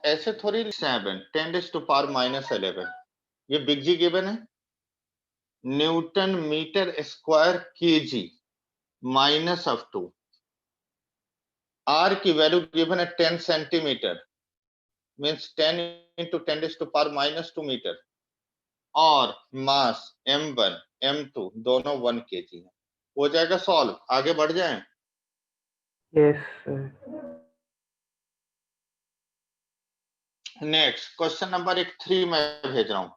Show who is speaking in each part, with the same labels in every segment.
Speaker 1: ऐसे थोड़ी 7 10⁻⁻11 ये बिग जी गिवन है, Newton metre square KG minus of 2, R की वैल्यू गिवन है 10 सेंटीमीटर मीन्स 10 into 10⁻⁻2 मीटर, और मास m1 m2 दोनों 1 kg है। हो जाएगा सॉल्व, आगे बढ़ जाएं।
Speaker 2: Yes sir.
Speaker 1: Next question number 3 मैं भेज रहा हूं।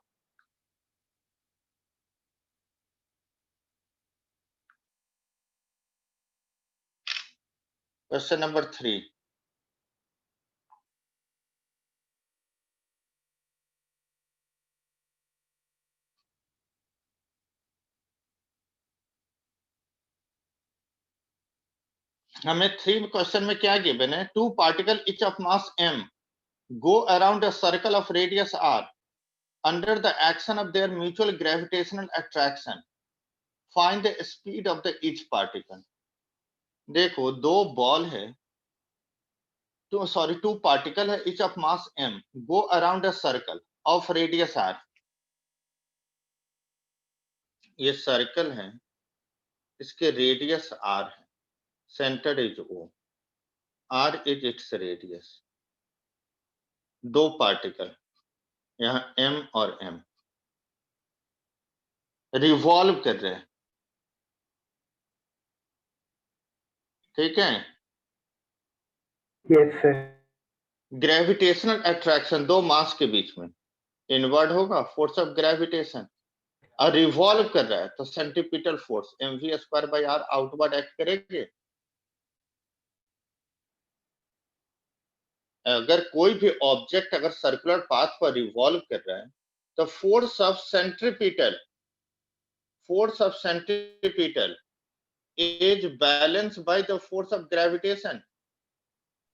Speaker 1: क्वेश्चन नंबर 3, हमें 3 क्वेश्चन में क्या गिवन है, 2 particle each of mass m go around a circle of radius r under the action of their mutual gravitational attraction, find the speed of the each particle। देखो दो ball है, to particle है each of mass m go around a circle of radius r, ये circle है, इसके radius r है, centre is o, r is its radius. दो particle यहां m और m रिवॉल्व कर रहे हैं, ठीक है।
Speaker 2: Yes sir.
Speaker 1: ग्रेविटेशनल अट्रैक्शन दो मास के बीच में, इनवर्ड होगा फोर्स ऑफ ग्रेविटेशन, और रिवॉल्व कर रहा है तो centripetal force mv²/r outward act करेंगे। अगर कोई भी ऑब्जेक्ट अगर सर्कुलर पाथ पर रिवॉल्व कर रहा है तो force of centripetal is balance by the force of gravitation.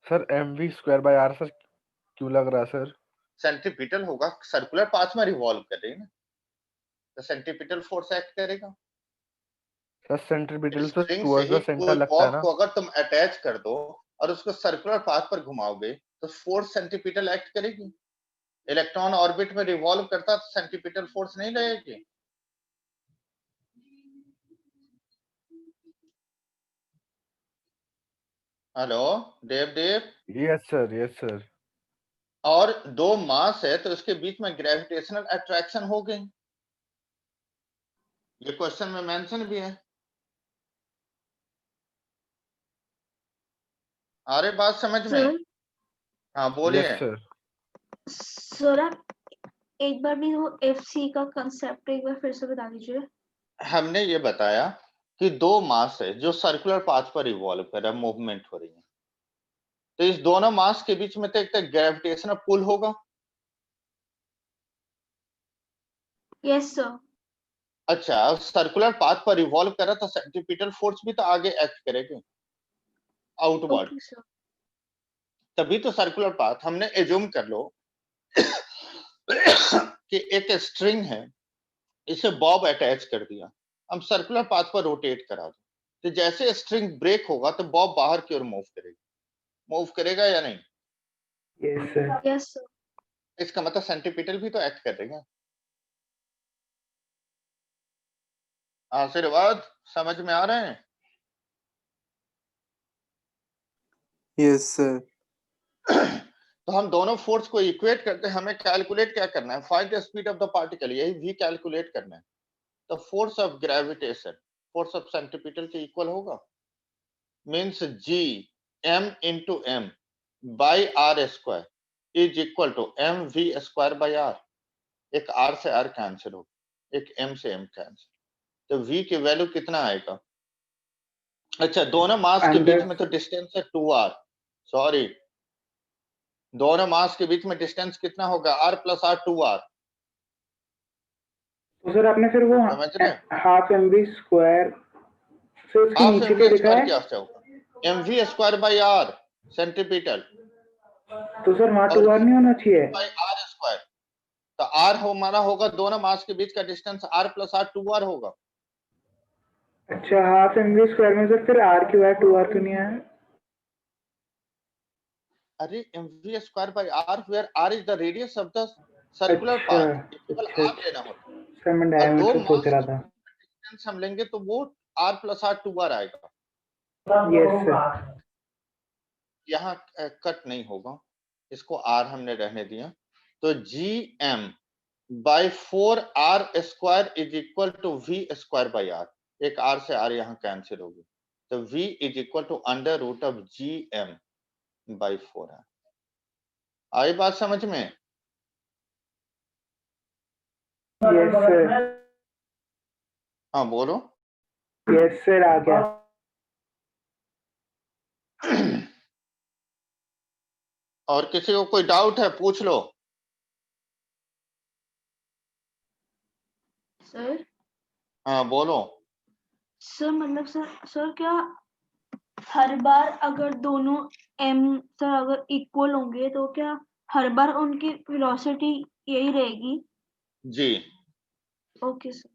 Speaker 2: Sir mv²/r sir क्यों लग रहा है सर?
Speaker 1: सेंट्रीपिटल होगा, सर्कुलर पाथ में रिवॉल्व कर रही है ना, तो सेंट्रीपिटल फोर्स एक्ट करेगा।
Speaker 2: सर सेंट्रीपिटल तो
Speaker 1: स्प्रिंग से
Speaker 2: टुवर्ड्स
Speaker 1: ही
Speaker 2: द सेंटर
Speaker 1: कोई
Speaker 2: लगता है
Speaker 1: बॉब
Speaker 2: ना।
Speaker 1: को अगर तुम अटैच कर दो और उसको सर्कुलर पाथ पर घुमाओगे तो फोर्स सेंट्रीपिटल एक्ट करेगी। इलेक्ट्रॉन ऑर्बिट में रिवॉल्व करता तो सेंट्रीपिटल फोर्स नहीं लगेगी। Hello Dev.
Speaker 2: Yes sir, yes sir.
Speaker 1: और दो मास है तो उसके बीच में ग्रेविटेशनल अट्रैक्शन हो गई, ये क्वेश्चन में मेंशन भी है। अरे बात समझ में? हाँ बोलिए।
Speaker 2: Yes sir.
Speaker 3: सर आप एक बार भी वो FC का कंसेप्ट एक बार फिर से बता दीजिए।
Speaker 1: हमने ये बताया कि दो मास है जो सर्कुलर पाथ पर रिवॉल्व कर रहा है, मूवमेंट हो रही है, तो इस दोनों मास के बीच में तो एक ग्रेविटेशनल पुल होगा।
Speaker 3: Yes sir.
Speaker 1: अच्छा, सर्कुलर पाथ पर रिवॉल्व कर रहा तो सेंट्रीपिटल फोर्स भी तो आगे एक्ट करेगी आउटवर्ड,
Speaker 3: ओके सर।
Speaker 1: तभी तो सर्कुलर पाथ। हमने एज्यूम कर लो कि एक स्ट्रिंग है, इसे बॉब अटैच कर दिया, हम सर्कुलर पाथ पर रोटेट करा दो, तो जैसे स्ट्रिंग ब्रेक होगा तो बॉब बाहर की ओर मूव करेगा या नहीं?
Speaker 2: Yes sir.
Speaker 3: Yes sir.
Speaker 1: इसका मतलब सेंट्रीपिटल भी तो एक्ट करेगा। आशीर्वाद समझ में आ रहे हैं?
Speaker 4: Yes sir.
Speaker 1: तो हम दोनों फोर्स को इक्वेट करते हैं, हमें कैलकुलेट क्या करना है, find the speed of the particle, यही भी कैलकुलेट करना है। तो force of gravitation force of centripetal के इक्वल होगा, means g m into m by r square is equal to mv²/r। एक r से r कैंसिल हो, एक m से m कैंसिल, तो v की वैल्यू कितना आएगा? अच्छा, दोनों मास के बीच में तो डिस्टेंस है 2r, सॉरी दोनों मास के बीच में डिस्टेंस कितना होगा? r plus r 2r।
Speaker 2: तो सर आपने फिर वो
Speaker 1: समझ रहे हैं?
Speaker 2: हाफ mv² से उसके
Speaker 1: हाफ
Speaker 2: नीचे
Speaker 1: mv
Speaker 2: क्या लिखा
Speaker 1: स्क्वायर
Speaker 2: है?
Speaker 1: क्या होगा? mv²/r सेंट्रीपिटल,
Speaker 2: तो सर वहां
Speaker 1: और
Speaker 2: 2r नहीं होना चाहिए?
Speaker 1: r स्क्वायर, तो r हमारा होगा दोनों मास के बीच का distance r plus r 2r होगा।
Speaker 2: अच्छा, हाफ mv² में सर फिर r क्यों है, 2r क्यों नहीं है?
Speaker 1: अरे mv square by r where r is the radius of the circular path, केवल r लेना होता है।
Speaker 5: सर मैं
Speaker 1: और दो
Speaker 5: डायमीटर सोच
Speaker 1: mass
Speaker 5: रहा था।
Speaker 1: डिस्टेंस हम लेंगे तो वो r plus r 2r आएगा।
Speaker 5: Yes sir.
Speaker 1: यहाँ कट नहीं होगा, इसको r हमने रहने दिया। तो gm by 4r square is equal to v square by r, एक r से r यहाँ कैंसिल होगी, तो v is equal to under root of gm by 4r। आई बात समझ में?
Speaker 5: Yes sir.
Speaker 1: हाँ बोलो।
Speaker 5: यस सर आ गया।
Speaker 1: और किसी को कोई डाउट है पूछ लो।
Speaker 3: सर
Speaker 1: हाँ बोलो।
Speaker 3: सर मतलब सर क्या हर बार अगर दोनों m सर अगर इक्वल होंगे तो क्या हर बार उनकी वेलोसिटी यही रहेगी?
Speaker 1: जी,
Speaker 3: ओके सर।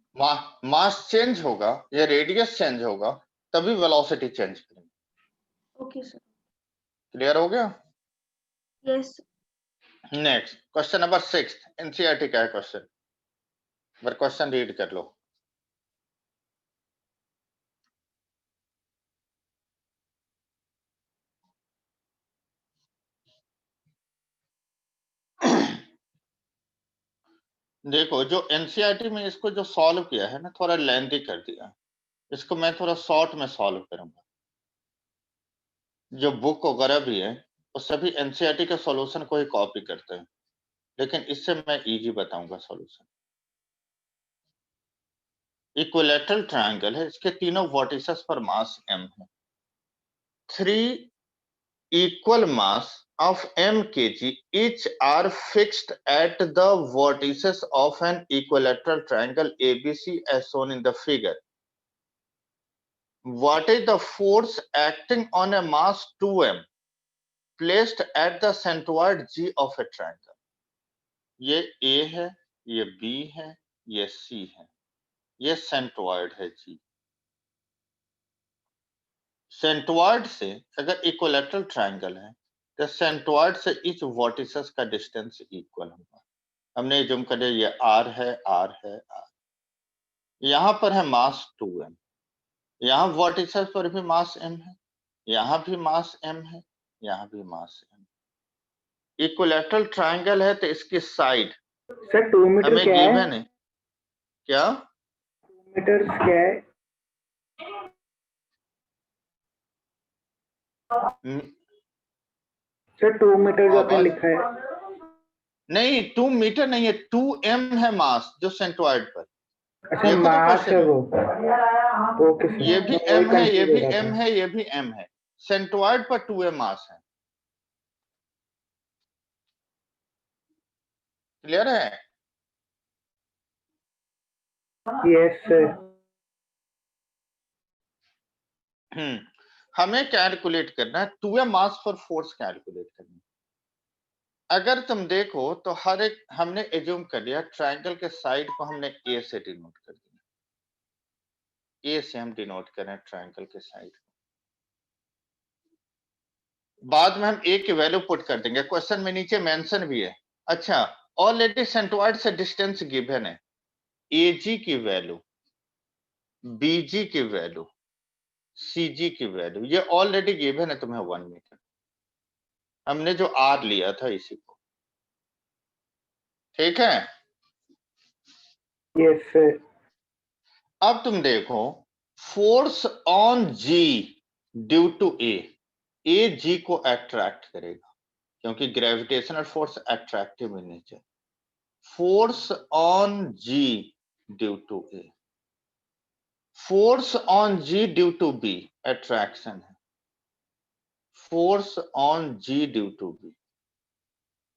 Speaker 1: मास चेंज होगा या रेडियस चेंज होगा तभी वेलोसिटी चेंज करेंगे।
Speaker 3: Okay sir.
Speaker 1: क्लियर हो गया?
Speaker 3: Yes.
Speaker 1: Next question number 6 NCERT का है क्वेश्चन, पर क्वेश्चन रीड कर लो। देखो जो एनसीईआरटी में इसको जो सॉल्व किया है ना, थोड़ा लेंथी कर दिया, इसको मैं थोड़ा शॉर्ट में सॉल्व करूंगा। जो बुक वगैरह भी है वो सभी एनसीईआरटी के सॉल्यूशन को ही कॉपी करते हैं, लेकिन इससे मैं इजी बताऊंगा सॉल्यूशन। इक्विलैटरल ट्रायंगल है, इसके तीनों वर्टिसेस पर मास m है। 3 equal mass of m kg each are fixed at the vertices of an equilateral triangle ABC as shown in the figure. What is the force acting on a mass 2m placed at the centroid G of a triangle? ये A है, ये B है, ये C है, ये centroid है G। Centroid से अगर इक्विलैटरल ट्रायंगल है तो सेंट्रॉइड से इच वर्टिसेस का डिस्टेंस इक्वल होगा। हमने जूम कर दिया, ये r है, r है, r। यहां पर है मास 2m, यहां वर्टिसेस पर भी मास m है, यहां भी मास m है, यहां भी मास m। इक्विलैटरल ट्रायंगल है तो इसकी साइड
Speaker 5: सर 2 मीटर
Speaker 1: हमें
Speaker 5: क्या है?
Speaker 1: गिवन है। क्या
Speaker 5: 2 मीटर क्या है? सर 2 मीटर जो आपने
Speaker 1: आवाज
Speaker 5: लिखा है।
Speaker 1: नहीं, 2 मीटर नहीं है, 2m है मास जो सेंट्रॉइड पर।
Speaker 5: अच्छा
Speaker 1: देखो तो
Speaker 5: मास
Speaker 1: क्वेश्चन
Speaker 5: है
Speaker 1: में
Speaker 5: वो। Okay sir.
Speaker 1: ये भी
Speaker 5: मैं वही
Speaker 1: m है, ये
Speaker 5: कंफ्यूज हो
Speaker 1: भी
Speaker 5: रहा
Speaker 1: m
Speaker 5: था।
Speaker 1: है, ये भी m है, सेंट्रॉइड पर 2m मास है। क्लियर है?
Speaker 5: Yes sir.
Speaker 1: हमें कैलकुलेट करना है 2m मास पर फोर्स कैलकुलेट करना है। अगर तुम देखो तो हर एक हमने एज्यूम कर लिया ट्रायंगल के साइड को हमने a से डिनोट कर दिया, a से हम डिनोट कर रहे हैं ट्रायंगल के साइड को। बाद में हम a की वैल्यू पुट कर देंगे, क्वेश्चन में नीचे मेंशन भी है। अच्छा, ऑलरेडी सेंट्रॉइड से डिस्टेंस गिवन है, AG की वैल्यू, BG की वैल्यू, CG की वैल्यू, ये ऑलरेडी गिवन है तुम्हें 1 मीटर। हमने जो R लिया था इसी को, ठीक है?
Speaker 5: Yes sir.
Speaker 1: अब तुम देखो force on G due to A G को अट्रैक्ट करेगा क्योंकि gravitational force attractive in nature. Force on G due to A, force on G due to B attraction है, force on G due to B,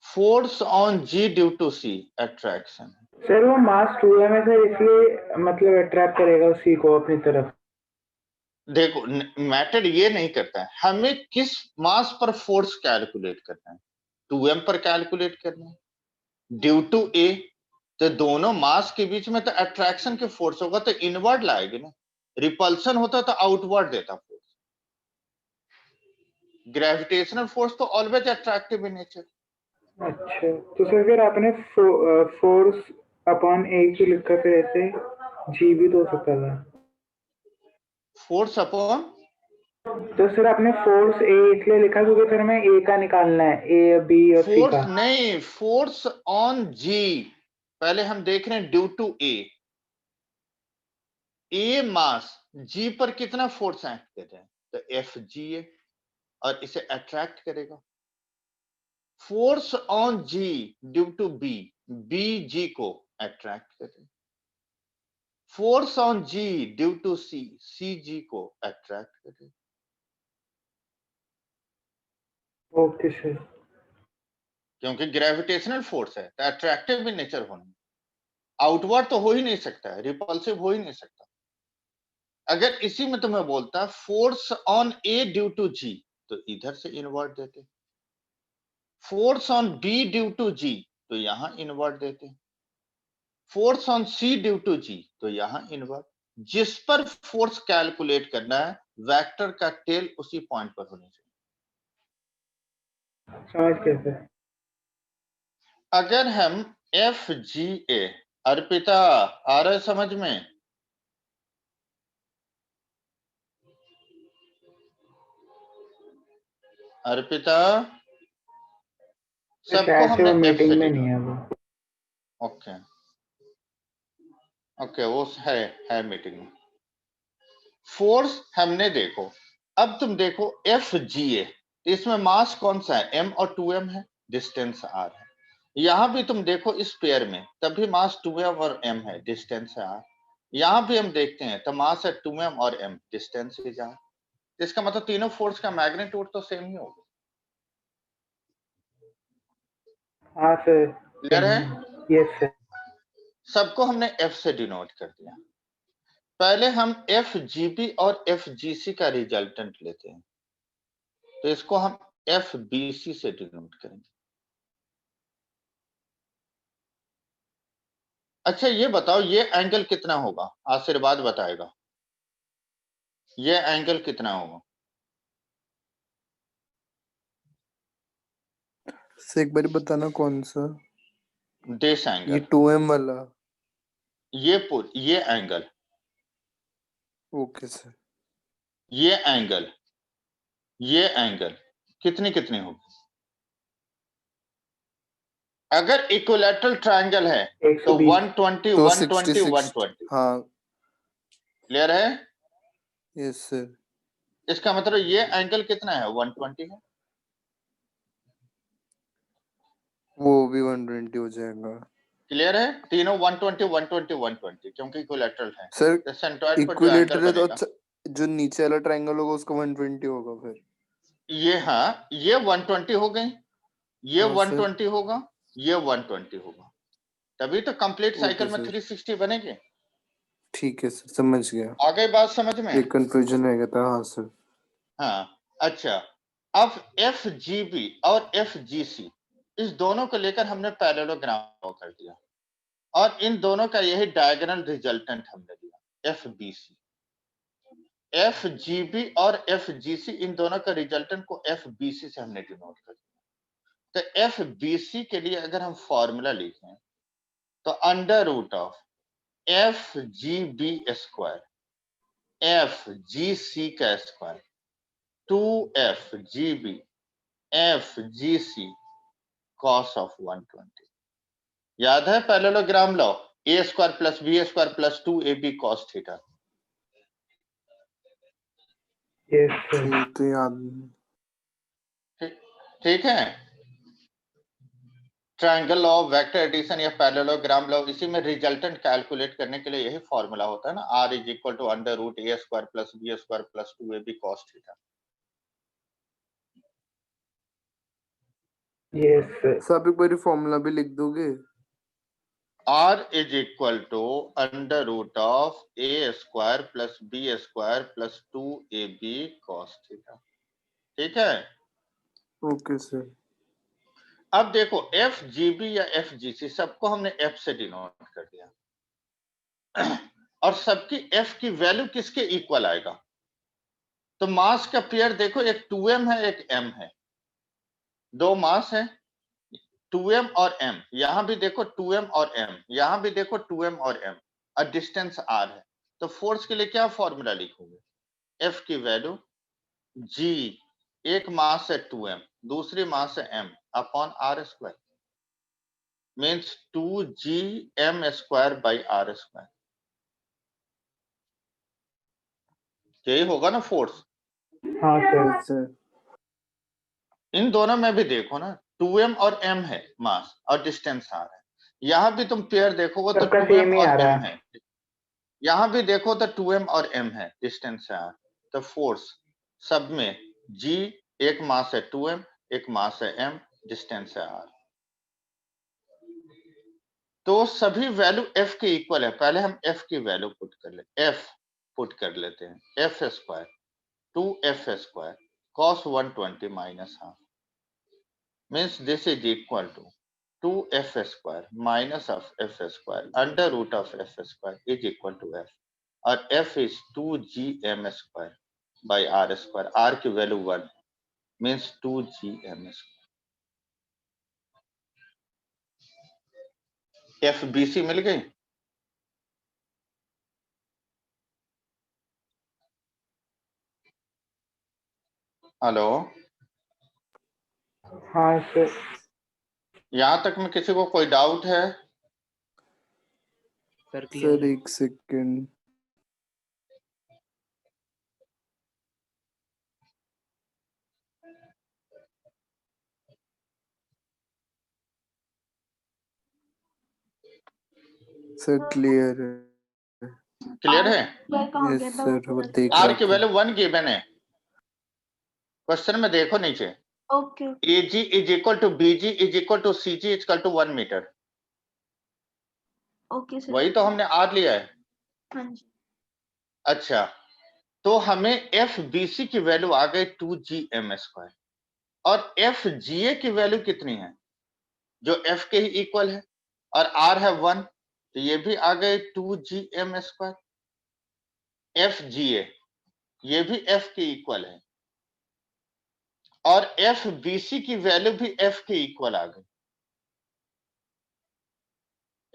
Speaker 1: force on G due to C attraction है।
Speaker 5: Sir वो mass 2m है sir, इसलिए मतलब attract करेगा उसी को अपनी तरफ।
Speaker 1: देखो मैटर ये नहीं करता है, हमें किस मास पर फोर्स कैलकुलेट करना है, 2m पर कैलकुलेट करना है ड्यू टू A। तो दोनों मास के बीच में तो अट्रैक्शन के फोर्स होगा तो इनवर्ड लाएगी ना, रिपल्सन होता तो आउटवर्ड देता फोर्स। ग्रेविटेशनल फोर्स तो ऑलवेज अट्रैक्टिव इन नेचर।
Speaker 5: अच्छा, तो सर फिर आपने फोर्स अपॉन ए क्यों लिखा, फिर ऐसे जी भी तो हो सकता था।
Speaker 1: फोर्स अपॉन,
Speaker 5: तो सर आपने फोर्स ए इसलिए लिखा क्योंकि फिर हमें ए का निकालना है, ए बी और सी का।
Speaker 1: फोर्स नहीं, फोर्स ऑन जी। पहले हम देख रहे हैं ड्यू टू ए मास, जी पर कितना फोर्स एक्ट कर रहे हैं, तो एफ जी है और इसे अट्रैक्ट करेगा। Force on G due to B, B G को अट्रैक्ट करेगा। Force on G due to C, C G को अट्रैक्ट करेगा।
Speaker 5: Okay sir.
Speaker 1: क्योंकि ग्रेविटेशनल फोर्स है तो अट्रैक्टिव इन नेचर होना, आउटवर्ड तो हो ही नहीं सकता है, रिपल्सिव हो ही नहीं सकता। अगर इसी में तुम्हें बोलता force on A due to G, तो इधर से इनवर्ट देते। Force on B due to G, तो यहां इनवर्ट देते। Force on C due to G, तो यहां इनवर्ट। जिस पर फोर्स कैलकुलेट करना है, वेक्टर का टेल उसी पॉइंट पर होनी चाहिए।
Speaker 5: समझ गया सर।
Speaker 1: अगर हम एफ जी ए, अर्पिता आ रहा है समझ में? अर्पिता, सबको
Speaker 5: शायद से
Speaker 1: हमने
Speaker 5: वो
Speaker 1: एफ से
Speaker 5: मीटिंग में नहीं
Speaker 1: डिनोट।
Speaker 5: है वो।
Speaker 1: ओके ओके, वो है मीटिंग में। फोर्स हमने देखो, अब तुम देखो एफ जी ए, इसमें मास कौन सा है, m और 2m है, डिस्टेंस r है। यहां भी तुम देखो इस पेयर में, तब भी मास 2m और m है, डिस्टेंस है r। यहां भी हम देखते हैं तो मास है 2m और m, डिस्टेंस है r। इसका मतलब तीनों फोर्स का मैग्नीट्यूड तो सेम ही होगा।
Speaker 5: हाँ सर।
Speaker 1: क्लियर है?
Speaker 5: Yes sir.
Speaker 1: सबको हमने f से डिनोट कर दिया। पहले हम एफ जी बी और एफ जी सी का रिजल्टेंट लेते हैं, तो इसको हम एफ बी सी से डिनोट करेंगे। अच्छा ये बताओ, ये एंगल कितना होगा? आशीर्वाद बताएगा, ये एंगल कितना होगा?
Speaker 4: सर एक बार बताना कौन सा?
Speaker 1: दिस
Speaker 4: ये
Speaker 1: एंगल,
Speaker 4: 2m वाला।
Speaker 1: ये एंगल,
Speaker 4: ओके सर।
Speaker 1: ये एंगल कितनी कितनी होगी? अगर इक्विलैटरल ट्रायंगल है तो
Speaker 5: 120।
Speaker 1: 120
Speaker 4: तो
Speaker 1: 120
Speaker 4: 66।
Speaker 1: 120।
Speaker 4: हाँ
Speaker 1: क्लियर है?
Speaker 4: Yes sir.
Speaker 1: इसका मतलब ये एंगल कितना है, 120 है।
Speaker 4: वो भी 120 हो जाएगा।
Speaker 1: क्लियर है? तीनों 120 120 120 क्योंकि इक्विलैटरल है।
Speaker 4: सर
Speaker 1: तो सेंट्रॉइड पर जो एंगल
Speaker 4: इक्विलेटर है तो
Speaker 1: बनेगा,
Speaker 4: अच्छा, जो नीचे वाला ट्रायंगल होगा उसका 120 होगा फिर।
Speaker 1: ये हाँ, ये 120 हो गई, ये
Speaker 4: हाँ सर।
Speaker 1: 120 होगा, ये 120 होगा, तभी तो कंप्लीट साइकिल
Speaker 4: ओके
Speaker 1: में
Speaker 4: सर
Speaker 1: 360 बनेंगे।
Speaker 4: ठीक है सर, समझ गया।
Speaker 1: आ गई बात समझ में?
Speaker 4: एक कंफ्यूजन रह गया था। हाँ सर।
Speaker 1: हाँ अच्छा, अब एफ जी बी और एफ जी सी, इस दोनों को लेकर हमने पैरेललोग्राम कर दिया और इन दोनों का यही डायगोनल रिजल्टेंट हमने दिया, F B C. F G B और एफ जी सी, इन दोनों का रिजल्टेंट को एफ बी सी से हमने डिनोट कर दिया। तो एफ बी सी के लिए अगर हम फॉर्मूला लिखें तो under root of F G B square, F G C का square, 2f G B F G C cos of 120। याद है parallelogram law, A square plus B square plus 2ab cos theta.
Speaker 5: Yes sir.
Speaker 4: ठीक तो याद नहीं।
Speaker 1: ठीक है? Triangle law, vector addition या पैरेललोग्राम लॉ, इसी में रिजल्टेंट कैलकुलेट करने के लिए यही फॉर्मूला होता है ना, r is equal to under root A square plus B square plus 2ab cos theta.
Speaker 5: Yes sir.
Speaker 4: Sir आप एक बार फॉर्मूला भी लिख दोगे?
Speaker 1: r is equal to under root of A square plus B square plus 2ab cos theta. ठीक है?
Speaker 4: Okay sir.
Speaker 1: अब देखो एफ जी बी या एफ जी सी, सबको हमने एफ से डिनोट कर दिया और सबकी एफ की वैल्यू किसके इक्वल आएगा? तो मास का पेयर देखो, एक 2m है एक m है, दो मास है 2m और m, यहां भी देखो 2m और m, यहां भी देखो 2m और m, और डिस्टेंस r है। तो फोर्स के लिए क्या फॉर्मूला लिखोगे? F की वैल्यू G, एक मास है 2m, दूसरी मास है m upon r square, means 2gm square by r square. यही होगा ना फोर्स?
Speaker 5: हाँ सर।
Speaker 4: Yes sir.
Speaker 1: इन दोनों में भी देखो ना 2m और m है मास और डिस्टेंस r है। यहां भी तुम पेयर देखोगे तो
Speaker 5: सबका
Speaker 1: 2m
Speaker 5: सेम ही
Speaker 1: और
Speaker 5: आ रहा
Speaker 1: m है, यहां भी देखो तो 2m और m है, डिस्टेंस है r। तो फोर्स सब में G, एक मास है 2m, एक मास है m, डिस्टेंस है r। तो सभी वैल्यू F के इक्वल है। पहले हम F की वैल्यू पुट कर ले, F पुट कर लेते हैं, F square 2F square cos 120 minus half, means this is equal to 2F square minus of F square under root of F square is equal to F, और F इज 2gm square by r square, r की value 1 means 2gm square. FBC मिल गई? Hello,
Speaker 5: हाँ sir.
Speaker 1: यहां तक में किसी को कोई डाउट है?
Speaker 4: सर एक सेकेंड। सर क्लियर है।
Speaker 1: क्लियर है?
Speaker 3: कहाँ
Speaker 4: यस
Speaker 3: गया था
Speaker 4: सर, वो देख
Speaker 1: R
Speaker 4: रहा
Speaker 1: की
Speaker 4: था।
Speaker 1: वैल्यू 1 गिवन है, क्वेश्चन में देखो नीचे,
Speaker 3: okay
Speaker 1: AG is equal to BG is equal to CG is equal to 1 metre.
Speaker 3: Okay sir.
Speaker 1: वही तो हमने R लिया है।
Speaker 3: हाँ जी।
Speaker 1: अच्छा, तो हमें FBC की वैल्यू आ गई 2gm स्क्वायर, और FGA की वैल्यू कितनी है? जो F के ही इक्वल है, और R है 1, तो ये भी आ गए 2gm स्क्वायर। FGA ये भी F के इक्वल है, और FBC की वैल्यू भी F के इक्वल आ गई।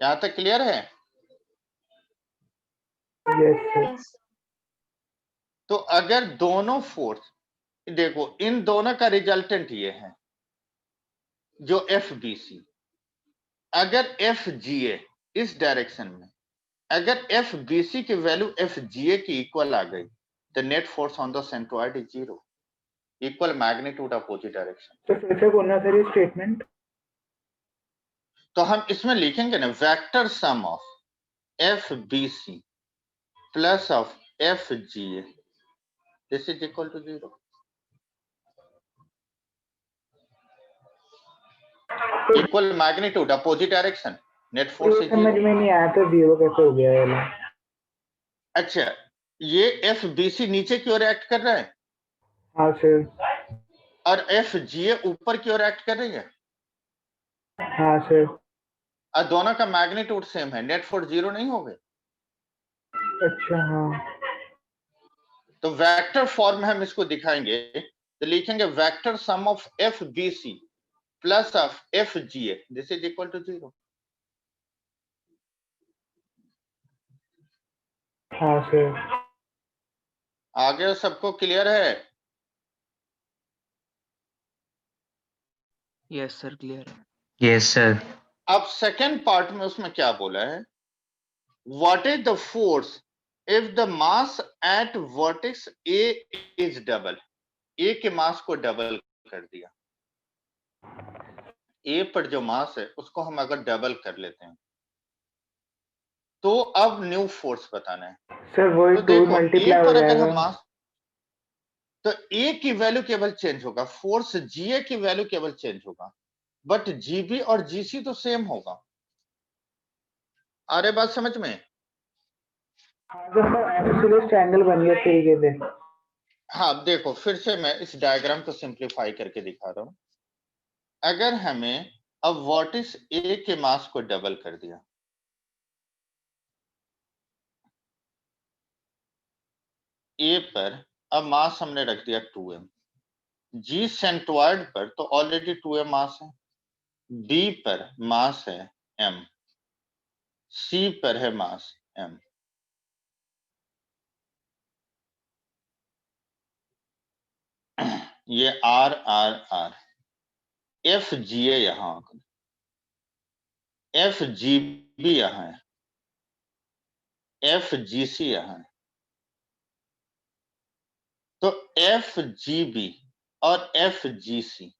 Speaker 1: यहां तक क्लियर है?
Speaker 5: Yes sir.
Speaker 3: यस
Speaker 1: तो अगर दोनों फोर्स देखो, इन दोनों का रिजल्टेंट ये है जो FBC, अगर FGA इस डायरेक्शन में, अगर FBC की वैल्यू FGA की इक्वल आ गई, तो net force on the centroid is 0, equal magnitude opposite direction.
Speaker 5: तो फिर से बोलना सर ये स्टेटमेंट।
Speaker 1: तो हम इसमें लिखेंगे ना, vector sum of FBC plus of FGA this is equal to 0, equal magnitude opposite direction, net force
Speaker 5: तो
Speaker 1: इज
Speaker 5: समझ
Speaker 1: 0।
Speaker 5: में नहीं आया तो जीरो कैसे हो गया ये वाला?
Speaker 1: अच्छा, ये FBC नीचे की ओर एक्ट कर रहा है,
Speaker 5: हाँ सर।
Speaker 1: और FGA ऊपर की ओर एक्ट कर रही है,
Speaker 5: हाँ सर।
Speaker 1: और दोनों का मैग्नीट्यूड सेम है, नेट फोर्स 0 नहीं हो गए।
Speaker 5: अच्छा हाँ।
Speaker 1: तो वेक्टर फॉर्म में हम इसको दिखाएंगे, तो लिखेंगे vector sum of FBC plus of FGA this is equal to 0।
Speaker 5: हाँ सर।
Speaker 1: आगे सबको क्लियर है?
Speaker 6: यस सर क्लियर है।
Speaker 7: Yes sir.
Speaker 1: अब सेकेंड पार्ट में उसमें क्या बोला है, what is the force if the mass at vertex A is double, A के मास को डबल कर दिया, A पर जो मास है उसको हम अगर डबल कर लेते हैं, तो अब न्यू फोर्स बताना है।
Speaker 5: सर वो
Speaker 1: तो
Speaker 5: टू
Speaker 1: देखो
Speaker 5: मल्टीप्लाई
Speaker 1: A
Speaker 5: हो
Speaker 1: पर अगर
Speaker 5: जाएगा।
Speaker 1: हम मास, तो A की वैल्यू केवल चेंज होगा, फोर्स GA की वैल्यू केवल चेंज होगा, बट GB और GC तो सेम होगा। आ रहे बात समझ में?
Speaker 5: हाँ तो सर आइसोसेलेस ट्रायंगल बन गया तरीके से।
Speaker 1: हाँ देखो, फिर से मैं इस डायग्राम को सिंप्लीफाई करके दिखा रहा हूं। अगर हमें अब वर्टिस A के मास को डबल कर दिया, A पर अब मास हमने रख दिया 2m, g सेंट्रॉइड पर तो ऑलरेडी 2m मास है, b पर मास है m, c पर है मास m। ये r r r, f g a यहां, f g b यहां है, एफ जी सी यहां है, तो एफ जी बी और एफ जी सी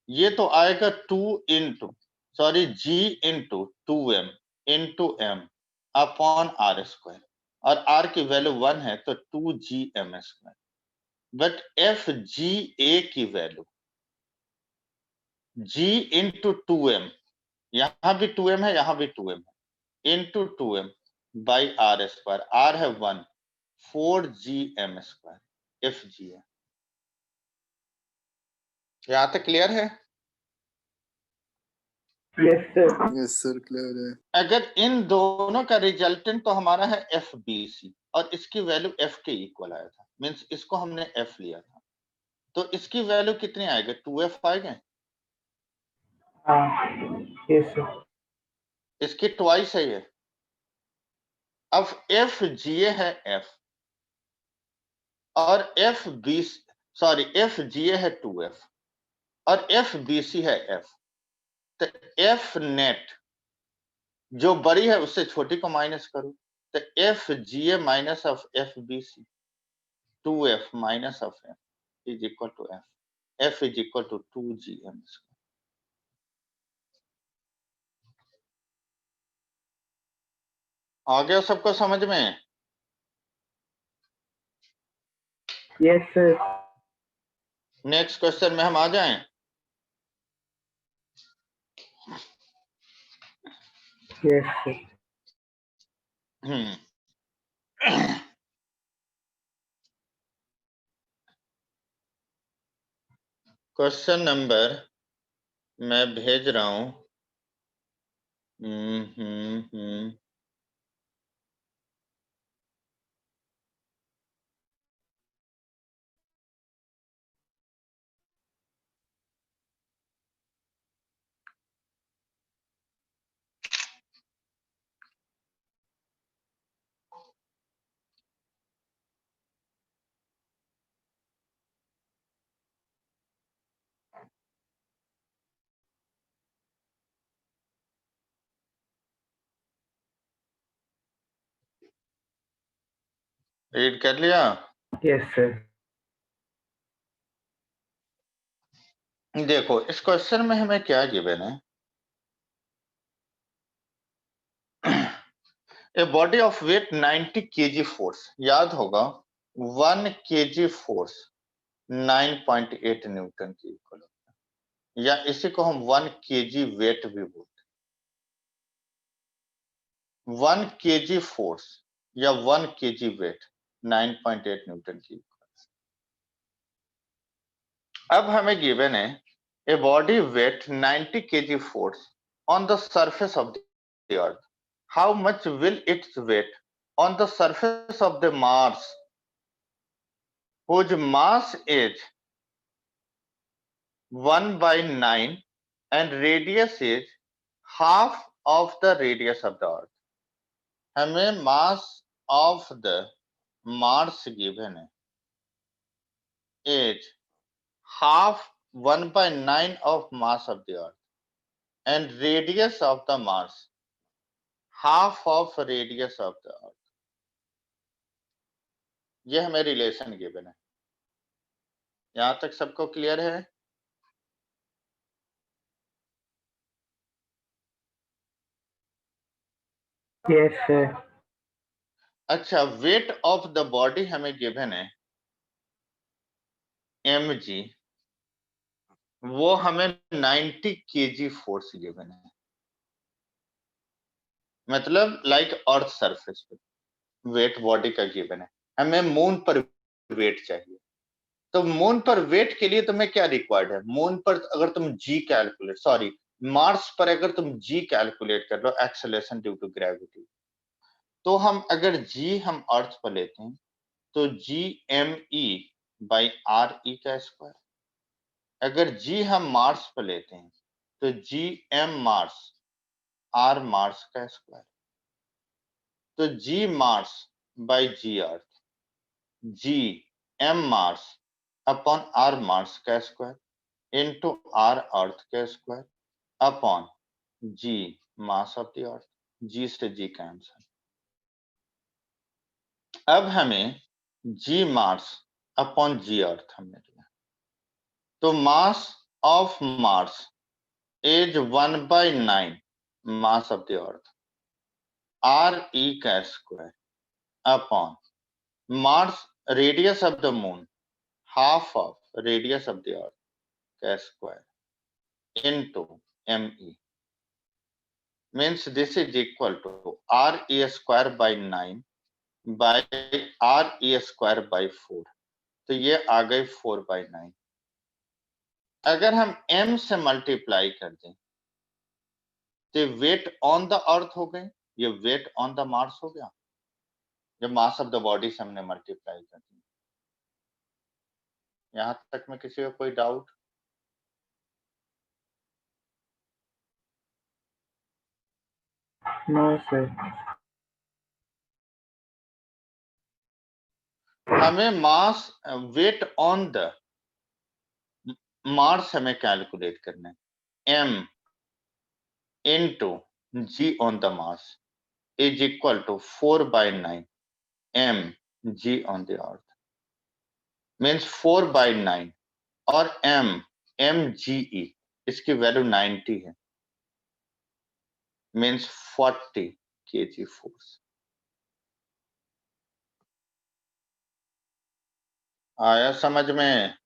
Speaker 1: ये तो आएगा 2 into sorry G into 2m into M upon R square, और आर की वैल्यू 1 है तो 2gm square. But F G A की वैल्यू g इंटू 2m, यहां भी 2m है, यहां भी 2m है, into 2m by R square, R है 1, 4gm स्क्वायर एफ जी है। यहां तक क्लियर है?
Speaker 5: Yes sir.
Speaker 4: Yes sir, clear है।
Speaker 1: अगर इन दोनों का रिजल्टेंट तो हमारा है एफ बी सी और इसकी वैल्यू एफ के इक्वल आया था, मींस इसको हमने एफ लिया था, तो इसकी वैल्यू कितनी आएगी? 2f आएगा,
Speaker 5: हाँ यस सर।
Speaker 1: इसकी ट्वाइस है ये। अब एफ जी ए है एफ और F B sorry F G A है 2f और एफ बी सी है एफ, तो एफ नेट जो बड़ी है उससे छोटी को माइनस करो, तो F G A minus of F B C 2f minus of f is equal to f, f is equal to 2gm square। आ गया सबको समझ में?
Speaker 5: Yes sir.
Speaker 1: नेक्स्ट क्वेश्चन में हम आ जाएं।
Speaker 5: Yes sir.
Speaker 1: क्वेश्चन नंबर मैं भेज रहा हूं। रीड कर लिया?
Speaker 5: Yes sir.
Speaker 1: देखो इस क्वेश्चन में हमें क्या गिवन है, a body of weight 90 kg force, याद होगा 1 kg फोर्स 9.8 न्यूटन की इक्वल होता है, या इसी को हम 1 kg वेट भी बोलते हैं। 1 kg फोर्स या 1 kg वेट 9.8 न्यूटन की इक्वल। अब हमें गिवन है a body weight 90 kg force on the surface of the earth, how much will its weight on the surface of the Mars whose mass is 1/9 and radius is half of the radius of the earth। हमें mass of the Mars given है is half 1/9 of mass of the earth and radius of the Mars half of radius of the earth। ये हमें relation given है। यहां तक सबको clear है?
Speaker 5: Yes sir.
Speaker 1: अच्छा, वेट ऑफ द बॉडी हमें गिवन है mg, वो हमें 90 kg फोर्स गिवन है, मतलब लाइक अर्थ सरफेस पे वेट बॉडी का गिवन है। हमें मून पर वेट चाहिए, तो मून पर वेट के लिए तुम्हें क्या रिक्वायर्ड है? मून पर अगर तुम जी कैलकुलेट सॉरी मार्स पर अगर तुम जी कैलकुलेट कर लो एक्सेलरेशन ड्यू टू ग्रेविटी, तो हम अगर जी हम अर्थ पर लेते हैं तो G M E by R E का स्क्वायर। अगर जी हम मार्स पर लेते हैं तो G M Mars R Mars का स्क्वायर। तो G Mars by G earth, G M Mars upon R Mars का स्क्वायर इनटू आर अर्थ का square upon G mass of the earth. G से जी कैंसल। अब हमें जी Mars upon G अर्थ हमने लिया, तो mass of Mars is 1/9 mass of the earth R E का square upon Mars radius of the moon half of radius of the earth का square into M E. means this is equal to r e square by 9 by r e square by 4। तो ये आ गई 4/9। अगर हम m से multiply कर दें तो वेट ऑन द अर्थ हो गई, ये वेट ऑन द मार्स हो गया जब मास ऑफ द बॉडी से हमने मल्टीप्लाई कर दी। यहां तक में किसी को कोई डाउट?
Speaker 5: No sir.
Speaker 1: हमें mass weight on the Mars हमें कैलकुलेट करना है। m into g on the Mars is equal to 4/9 m g on the earth, means 4/9 और m g e इसकी वैल्यू 90 है, means 40 kg फोर्स। आया समझ में?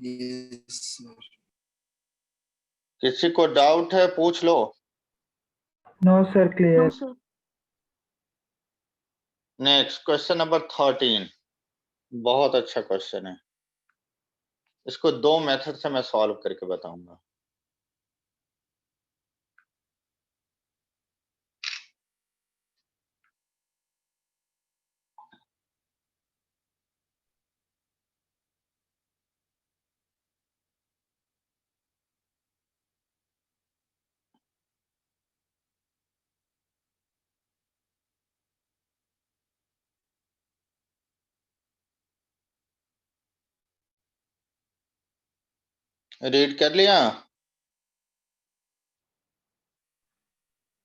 Speaker 4: Yes sir.
Speaker 1: किसी को डाउट है पूछ लो।
Speaker 5: No sir,
Speaker 3: no
Speaker 5: clear.
Speaker 3: Sir.
Speaker 1: Next question number 13, बहुत अच्छा क्वेश्चन है। इसको दो मेथड से मैं सॉल्व करके बताऊंगा। रीड कर लिया?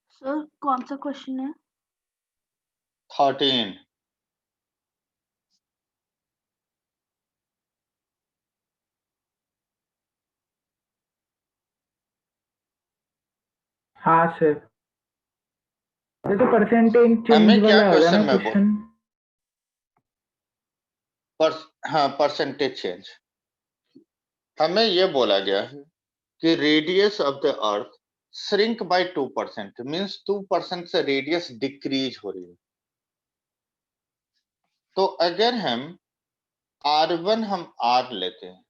Speaker 3: सर कौन सा क्वेश्चन है?
Speaker 1: 13।
Speaker 5: हाँ सर। ये तो परसेंटेज चेंज
Speaker 1: हमें क्या
Speaker 5: वाला होगा
Speaker 1: क्वेश्चन
Speaker 5: ना
Speaker 1: में
Speaker 5: क्वेश्चन?
Speaker 1: हाँ, परसेंटेज चेंज। हमें यह बोला गया है कि radius of the earth shrink by 2%, मींस 2% से रेडियस डिक्रीज हो रही है। तो अगर हम r1 हम r लेते हैं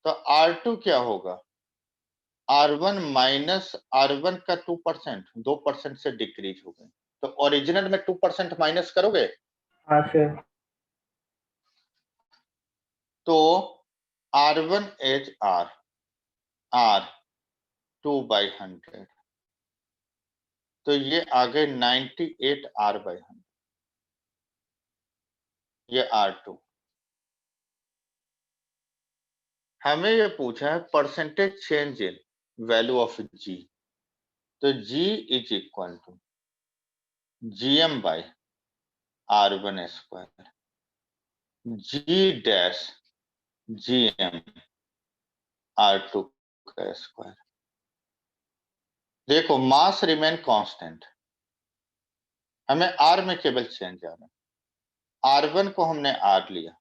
Speaker 1: तो r2 क्या होगा? r1 माइनस r1 का 2%, 2% से डिक्रीज हो गए। तो ओरिजिनल में 2% माइनस करोगे
Speaker 5: हाँ सर।
Speaker 1: तो r1 इज r 2/100, तो ये आ गए 98 r/100, ये r2। हमें ये पूछा है percentage change in value of g, तो g is equal to gm by r1 square g dash gm r2 का स्क्वायर। देखो मास रिमेन कांस्टेंट, हमें r में केवल चेंज आ रहा है। r1 को हमने r लिया,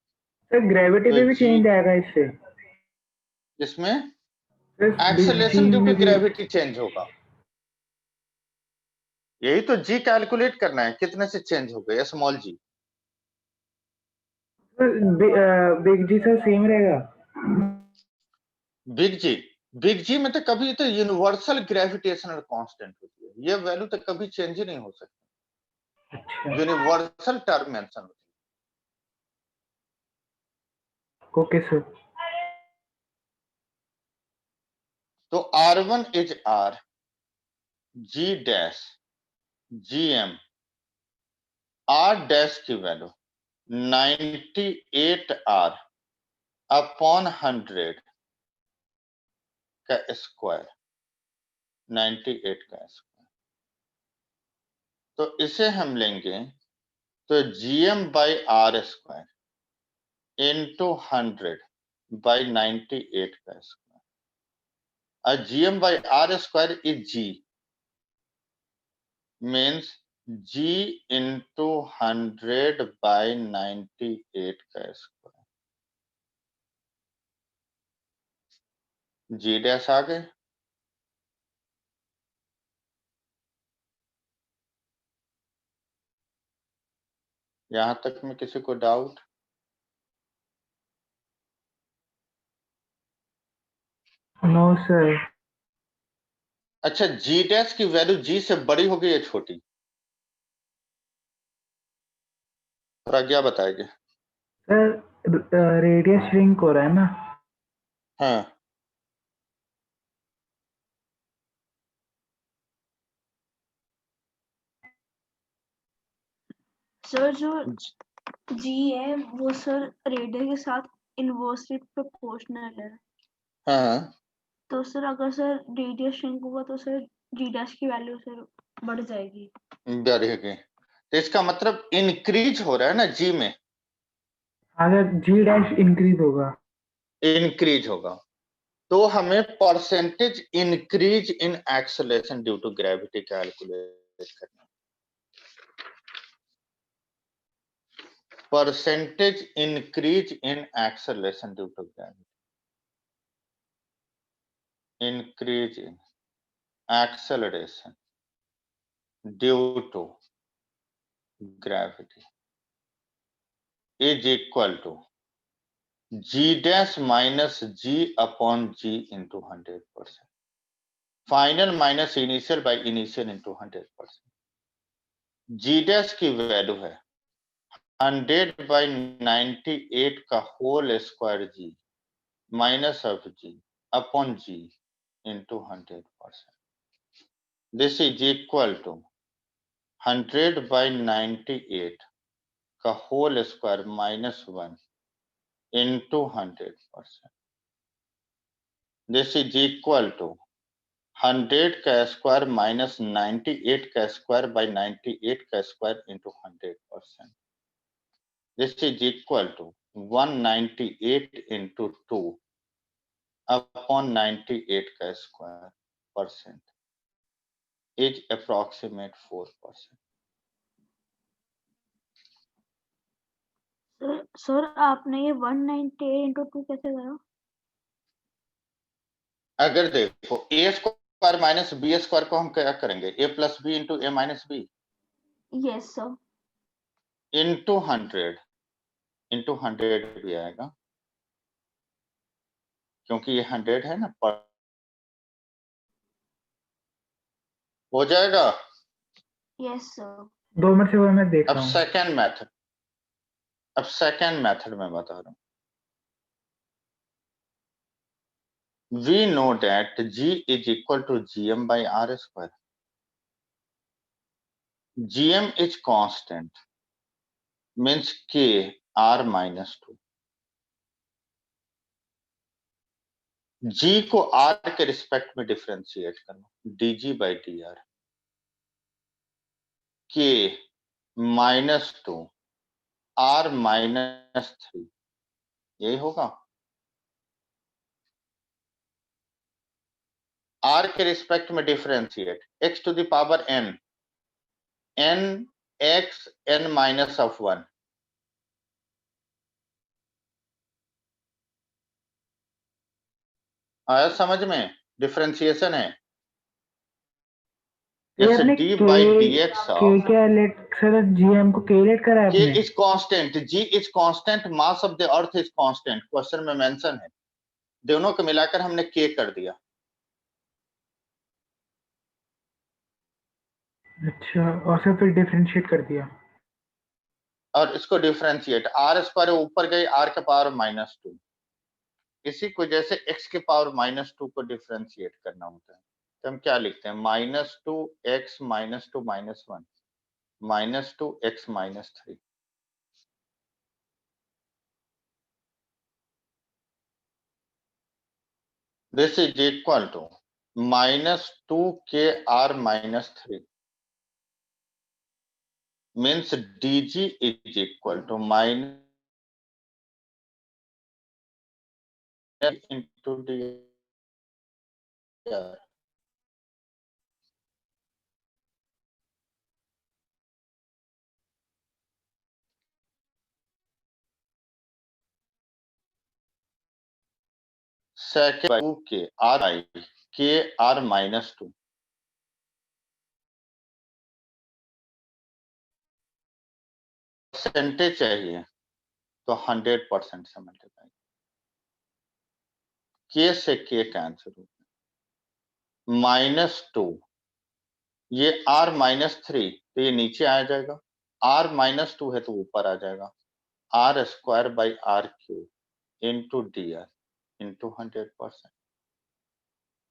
Speaker 5: सर ग्रेविटी
Speaker 1: तो
Speaker 5: पे भी
Speaker 1: G-
Speaker 5: चेंज आएगा इससे?
Speaker 1: इसमें
Speaker 5: सर,
Speaker 1: एक्सेलरेशन ड्यू टू
Speaker 5: में भी-
Speaker 1: ग्रेविटी चेंज होगा। यही तो जी कैलकुलेट करना है, कितने से चेंज हो गए स्मॉल जी।
Speaker 5: सर, बिग जी सर सेम रहेगा?
Speaker 1: बिग जी में तो कभी तो यूनिवर्सल ग्रेविटेशनल कांस्टेंट होती है, वैल्यू, ये वैल्यू तो कभी चेंज ही नहीं हो सकती,
Speaker 5: अच्छा
Speaker 1: यूनिवर्सल टर्म मेंशन होती है।
Speaker 5: ओके सर
Speaker 1: तो R1 is R, G dash GM, R dash की वैल्यू 98 R अपॉन 100 का स्क्वायर, 98 का स्क्वायर। तो इसे हम लेंगे तो GM by R square into 100 by 98 का square. GM by R square is G, means G into 100 by 98 का स्क्वायर। G डैश आ गए। यहां तक में किसी को डाउट?
Speaker 5: नो सर
Speaker 1: अच्छा, G डैश की वैल्यू G से बड़ी होगी या छोटी? प्रज्ञा बताएगी।
Speaker 5: सर रेडियस श्रिंक हो रहा है ना
Speaker 1: हाँ,
Speaker 3: सर जो जी है वो सर रेडियस के साथ इनवर्सली प्रोपोर्शनल है।
Speaker 1: हाँ,
Speaker 3: तो सर अगर सर रेडियस श्रिंक होगा तो सर जी डैश की वैल्यू सर बढ़ जाएगी।
Speaker 1: बढ़ेगी। तो इसका मतलब इंक्रीज हो रहा है ना G में,
Speaker 5: अगर जी डैश इंक्रीज होगा
Speaker 1: इंक्रीज होगा तो हमें percentage increase in acceleration due to gravity calculate करना। Percentage increase in acceleration due to gravity. Increase in acceleration due to gravity is equal to G dash minus G upon G into 100%. Final minus initial by initial into 100%. G dash की value है 100 by 98 का whole square G minus of G upon G into 100%. This is equal to 100 by 98 का whole square minus 1 into 100%. This is equal to 100 का square minus 98 का square by 98 का square into 100%. This is equal to 198 into 2 upon 98 का square percent is approximate 4%.
Speaker 3: Sir आपने ये 198 into 2 कैसे करा?
Speaker 1: अगर देखो A square minus B square को हम क्या करेंगे, A plus B into A minus B
Speaker 3: yes sir.
Speaker 1: Into 100 भी आएगा क्योंकि ये 100 है ना, हो जाएगा।
Speaker 3: Yes sir.
Speaker 5: 2 में से वो मैं देख
Speaker 1: अब
Speaker 5: रहा हूँ
Speaker 1: सेकंड मेथड में बता रहा हूँ। We know that G is equal to GM by R square. GM is constant, means K R minus 2. G को R के रिस्पेक्ट में डिफरेंशिएट करना, dG by dr. K minus 2 R minus 3, यही होगा। R के रिस्पेक्ट में differentiate, x to the power n, n x n minus of 1. आया समझ में? डिफरेंशिएशन है। जैसे
Speaker 5: आपने
Speaker 1: d by dx
Speaker 5: के
Speaker 1: of
Speaker 5: क्या लेट सर जीएम को के लेट करा
Speaker 1: K
Speaker 5: आपने
Speaker 1: is constant, G is constant, mass of the earth is constant. Question में मेंशन है, दोनों को मिलाकर हमने K कर दिया।
Speaker 5: अच्छा, और सर फिर डिफरेंशिएट कर दिया।
Speaker 1: और इसको डिफरेंशिएट, आर स्क्वायर ऊपर गई r के पावर -2, इसी को जैसे x के पावर -2 को डिफरेंशिएट करना होता है तो हम क्या लिखते हैं, -2x -2 -1 -2x -3। This is equal to -2kr -3 means dg is equal to minus into dr। Second by 2k r I k r -2 percentage चाहिए तो 100% से मल्टीप्लाई, k से k कैंसिल हो गया, -2 ये r -3 तो ये नीचे आ जाएगा, r -2 है तो ऊपर आ जाएगा, r square by r cube into D R into 100%,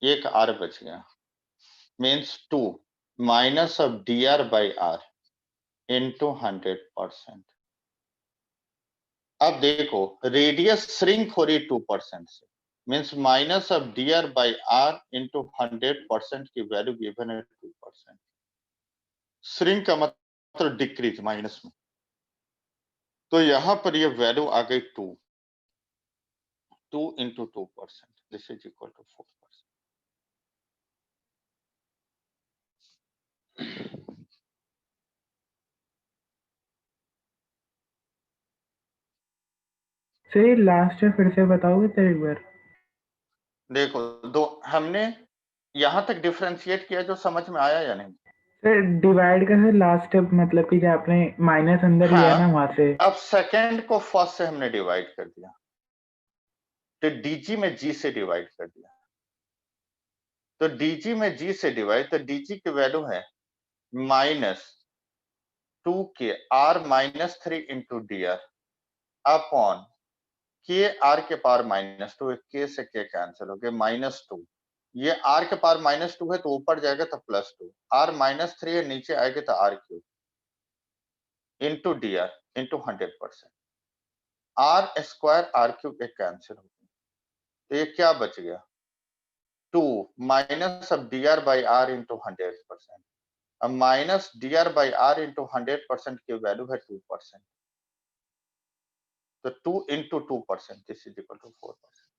Speaker 1: एक r बच गया, means 2 minus of D R by R into 100%। अब देखो रेडियस श्रिंक हो रही 2% से, means minus of D R by R into 100% की वैल्यू गिवन है 2%। श्रिंक का मतलब डिक्रीज माइनस में, तो यहां पर ये वैल्यू आ गई 2 into 2%, this is equal to 4%।
Speaker 5: सर ये लास्ट में फिर से बताओगे सर एक बार।
Speaker 1: देखो दो हमने यहां तक डिफरेंशिएट किया, जो समझ में आया या नहीं?
Speaker 5: सर डिवाइड का सर लास्ट स्टेप मतलब कि जो आपने माइनस अंदर लिया ना वहां से।
Speaker 1: अब सेकंड को फर्स्ट से हमने डिवाइड कर दिया, तो डीजी में जी से डिवाइड कर दिया, तो डीजी में जी से डिवाइड, तो डीजी की वैल्यू है -2k r -3 into D are upon के आर के पावर -2, के से के कैंसिल हो गया, -2 ये r के पावर -2 है तो ऊपर जाएगा तो +2, r -3 है नीचे आएगा तो r cube into D R into 100%, r square r cube एक कैंसिल हो गया, तो ये क्या बच गया 2 minus of D R by R into 100%, अब minus D R by R into 100% की वैल्यू है 2%, तो 2 into 2% this is equal to 4%।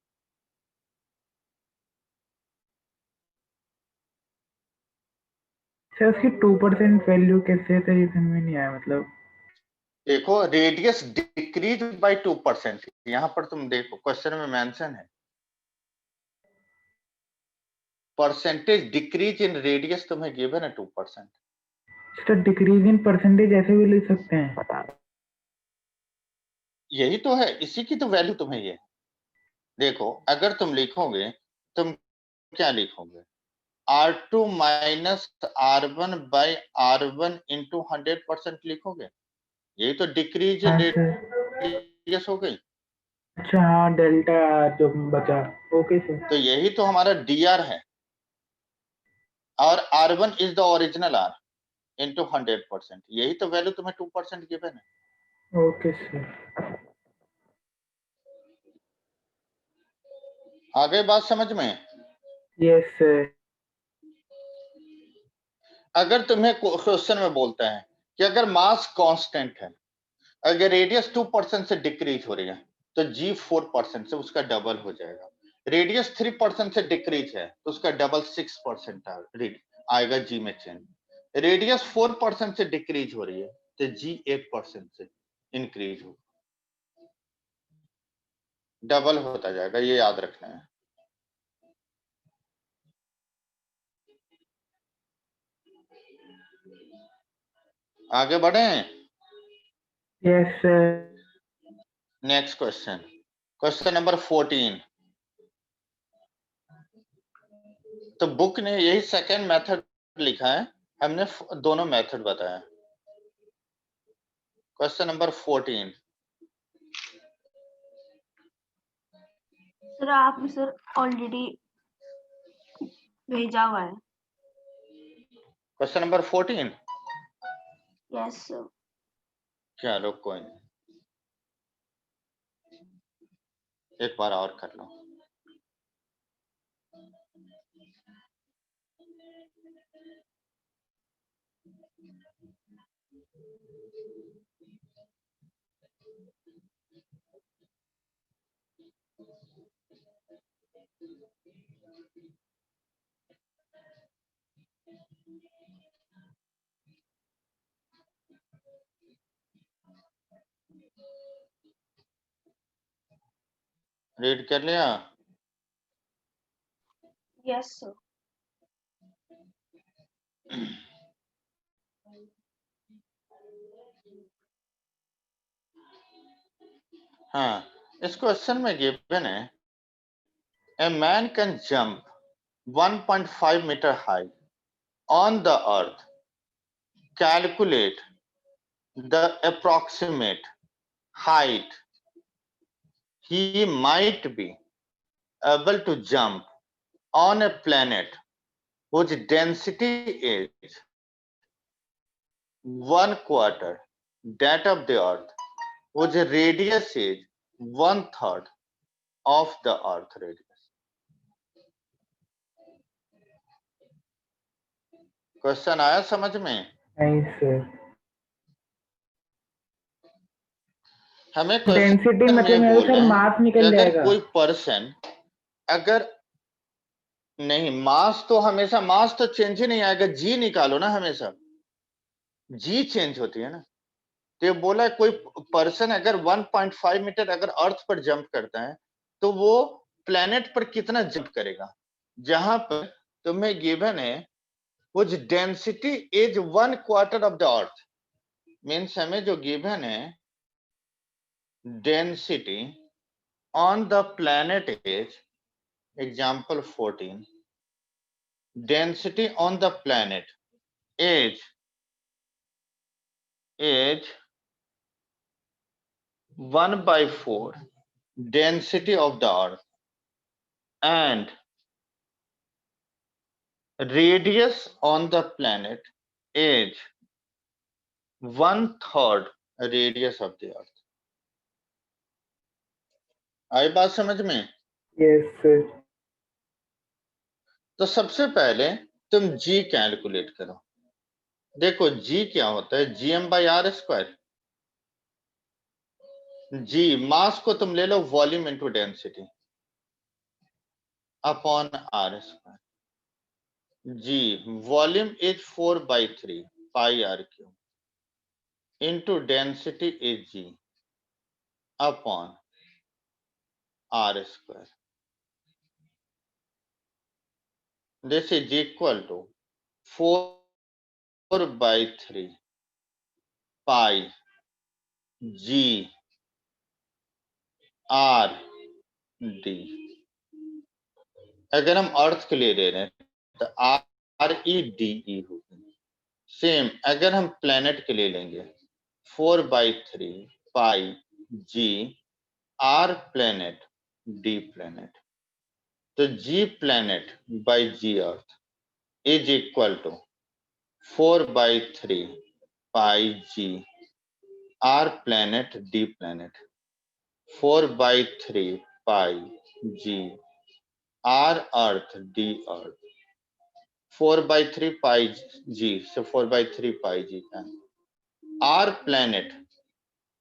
Speaker 5: Sir उसकी 2% वैल्यू कैसे सर ये समझ में नहीं आया मतलब।
Speaker 1: देखो रेडियस डिक्रीज बाय 2%, यहां पर तुम देखो क्वेश्चन में मेंशन है परसेंटेज डिक्रीज इन रेडियस तुम्हें गिवन है 2%।
Speaker 5: सर डिक्रीज इन परसेंटेज ऐसे भी लिख सकते हैं।
Speaker 1: यही तो है, इसी की तो वैल्यू तुम्हें ये देखो, अगर तुम लिखोगे तुम क्या लिखोगे, R2 minus R1 by R1 into 100% लिखोगे, यही तो डिक्रीज इन
Speaker 5: हाँ सर।
Speaker 1: रेडियस हो गई,
Speaker 5: अच्छा हाँ डेल्टा जो बचा। Okay sir.
Speaker 1: तो यही तो हमारा dr है, और R1 is the original R into 100%, यही तो वैल्यू तुम्हें 2% गिवन है।
Speaker 5: Okay sir.
Speaker 1: आ गई बात समझ में?
Speaker 5: Yes sir.
Speaker 1: अगर तुम्हें क्वेश्चन में बोलता है कि अगर मास कांस्टेंट है, अगर रेडियस 2% से डिक्रीज हो रही है तो जी 4% से उसका डबल हो जाएगा, रेडियस 3% से डिक्रीज है तो उसका डबल 6% आएगा जी में चेंज, रेडियस 4% से डिक्रीज हो रही है तो जी 8% से इंक्रीज होगा, डबल होता जाएगा, ये याद रखना है। आगे बढ़े,
Speaker 5: yes sir.
Speaker 1: Next question, question number 14। तो बुक ने यही सेकंड मेथड लिखा है, हमने दोनों मेथड बताया। Question number 14।
Speaker 3: सर आपने सर ऑलरेडी भेजा हुआ है।
Speaker 1: Question number 14।
Speaker 3: Yes sir.
Speaker 1: चलो कोई नहीं, एक बार और कर लो। रीड कर लिया?
Speaker 3: Yes sir.
Speaker 1: हाँ, इस क्वेश्चन में गिवन है a man can jump 1.5 meter high on the earth. Calculate the approximate height he might be able to jump on a planet whose density is 1/4 that of the earth, whose radius is 1/3 of the earth radius. Question आया समझ में?
Speaker 5: नहीं sir,
Speaker 1: हमें
Speaker 5: density
Speaker 1: question
Speaker 5: मतलब
Speaker 1: में
Speaker 5: मेरा
Speaker 1: बोल
Speaker 5: sir
Speaker 1: रहे हैं
Speaker 5: मास
Speaker 1: कि
Speaker 5: निकल
Speaker 1: अगर
Speaker 5: जाएगा।
Speaker 1: कोई पर्सन, अगर नहीं, मास तो हमेशा, मास तो चेंज ही नहीं आएगा, जी निकालो ना, हमेशा जी चेंज होती है ना। तो ये बोला कोई पर्सन अगर 1.5 मीटर अगर अर्थ पर जंप करता है तो वो प्लेनेट पर कितना जंप करेगा। जहां पर तुम्हें गिवन है which density is 1/4 of the earth, means हमें जो गिवन है density on the planet is, example 14, density on the planet is 1/4 density of the earth, and radius on the planet is 1/3 radius of the earth. आई बात समझ में?
Speaker 5: Yes sir.
Speaker 1: तो सबसे पहले तुम g कैलकुलेट करो। देखो g क्या होता है, gm/r²। g मास को तुम ले low volume into density upon r²। g volume is 4/3 pi r³ into density is g upon r²। This is equal to 4/3 pi g r d। अगर हम अर्थ के लिए ले रहे हैं तो REDE होगी। सेम अगर हम प्लेनेट के लिए लेंगे 4/3 pi g r planet d planet, तो g planet by g earth is equal to 4/3 pi g r planet d planet, 4/3 pi g r earth d earth, 4/3 pi g से 4/3 pi g का r planet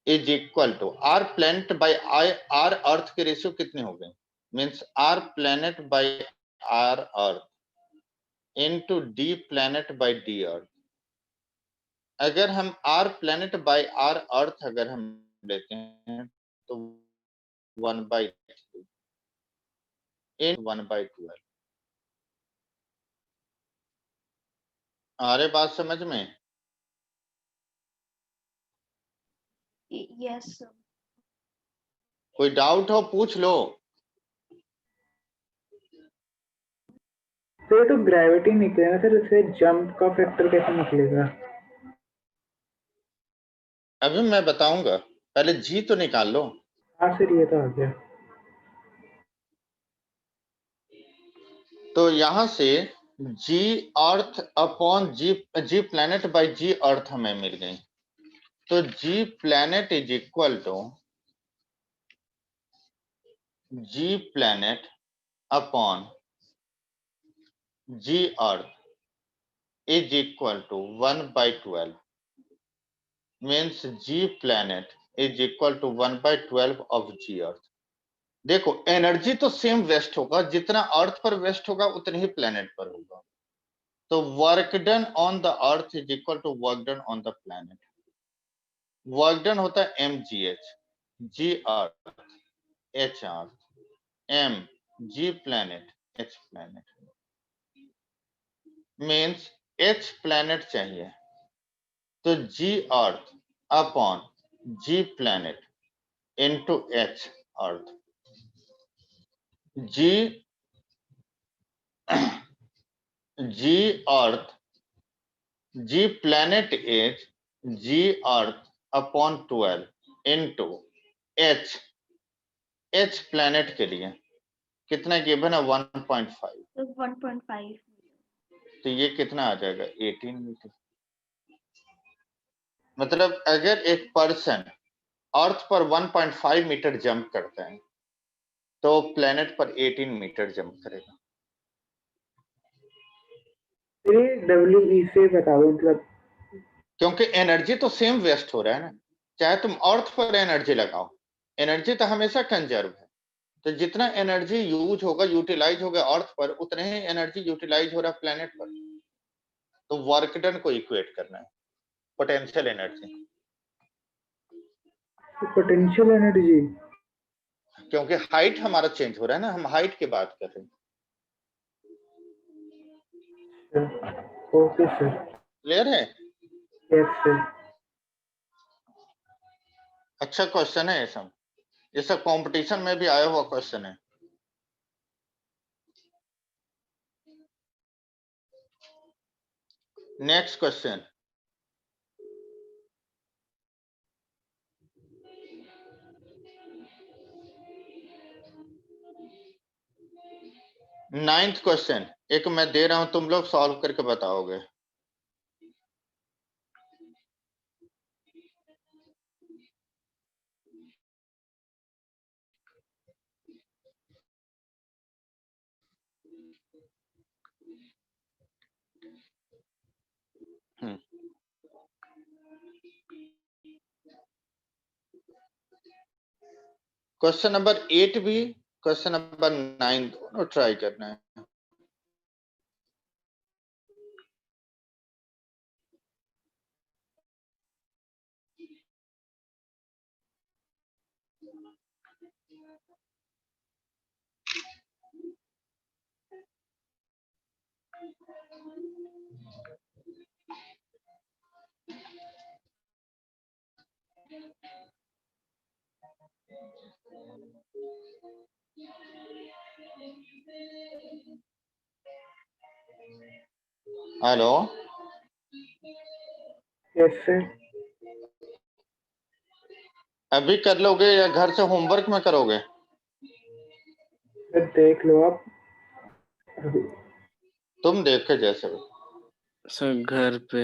Speaker 1: is equal to, r planet by r earth के ratio कितने हो गए, means r planet by r earth into d planet by d earth. अगर हम r planet by r अर्थ अगर हम लेते हैं तो 1/3 इन 1/12। आ रहे बात समझ में?
Speaker 3: Yes sir.
Speaker 1: कोई डाउट हो पूछ लो।
Speaker 5: तो ये तो ग्रेविटी निकलेगा सर, इससे जंप का फैक्टर कैसे निकलेगा?
Speaker 1: अभी मैं बताऊंगा, पहले जी तो निकाल लो।
Speaker 5: हाँ सर, ये तो आ गया।
Speaker 1: तो यहां से G earth upon G planet by G earth हमें मिल गई। तो G planet is equal to G planet upon G earth is equal to 1/12 means G planet is equal to 1/12 of G earth. देखो एनर्जी तो same waste होगा, जितना अर्थ पर waste होगा उतनी ही प्लैनेट पर होगा। तो work done on the earth is equal to work done on the planet. Work done होता है mgh, G earth H earth, M G planet H planet, means H planet चाहिए। तो G earth upon G planet into H earth. G G earth, G planet is G earth upon 12 into H. H planet के लिए कितना given है 1.5,
Speaker 3: तो 1.5
Speaker 1: तो ये कितना आ जाएगा 18 मीटर। मतलब अगर एक पर्सन अर्थ पर 1.5 मीटर जंप करता है तो प्लेनेट पर 18 मीटर जंप करेगा।
Speaker 5: ये डब्ल्यू से बता दो, मतलब
Speaker 1: क्योंकि एनर्जी तो सेम वेस्ट हो रहा है ना, चाहे तुम अर्थ पर एनर्जी लगाओ, एनर्जी तो हमेशा कंजर्व है। तो जितना एनर्जी यूज होगा, यूटिलाइज होगा अर्थ पर, उतने ही एनर्जी यूटिलाइज हो रहा है प्लेनेट पर। तो वर्क डन को इक्वेट करना है पोटेंशियल एनर्जी,
Speaker 5: पोटेंशियल एनर्जी।
Speaker 1: क्योंकि हाइट हमारा चेंज हो रहा है ना, हम हाइट की बात कर रहे हैं।
Speaker 5: Okay sir.
Speaker 1: क्लियर है?
Speaker 5: Yes sir.
Speaker 1: अच्छा क्वेश्चन है ये सब कंपटीशन में भी आया हुआ क्वेश्चन है। नेक्स्ट क्वेश्चन, नाइन्थ क्वेश्चन एक मैं दे रहा हूं, तुम लोग सॉल्व करके बताओगे। क्वेश्चन नंबर 8 भी, क्वेश्चन नंबर 9 दोनों ट्राई करना है। Hello,
Speaker 5: yes sir.
Speaker 1: अभी कर लोगे या घर से होमवर्क में करोगे?
Speaker 5: सर देख लो आप।
Speaker 1: तुम देख के जैसे हो।
Speaker 6: सर घर पे।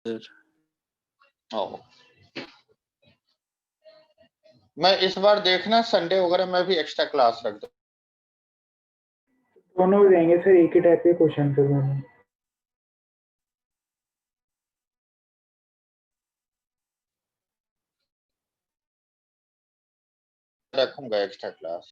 Speaker 6: सर
Speaker 1: आओ, मैं इस बार देखना संडे वगैरह में भी एक्स्ट्रा क्लास रख दूं।
Speaker 5: दोनों हो जाएंगे सर, एक ही टाइप के क्वेश्चन सर दोनों।
Speaker 1: रखूंगा एक्स्ट्रा क्लास।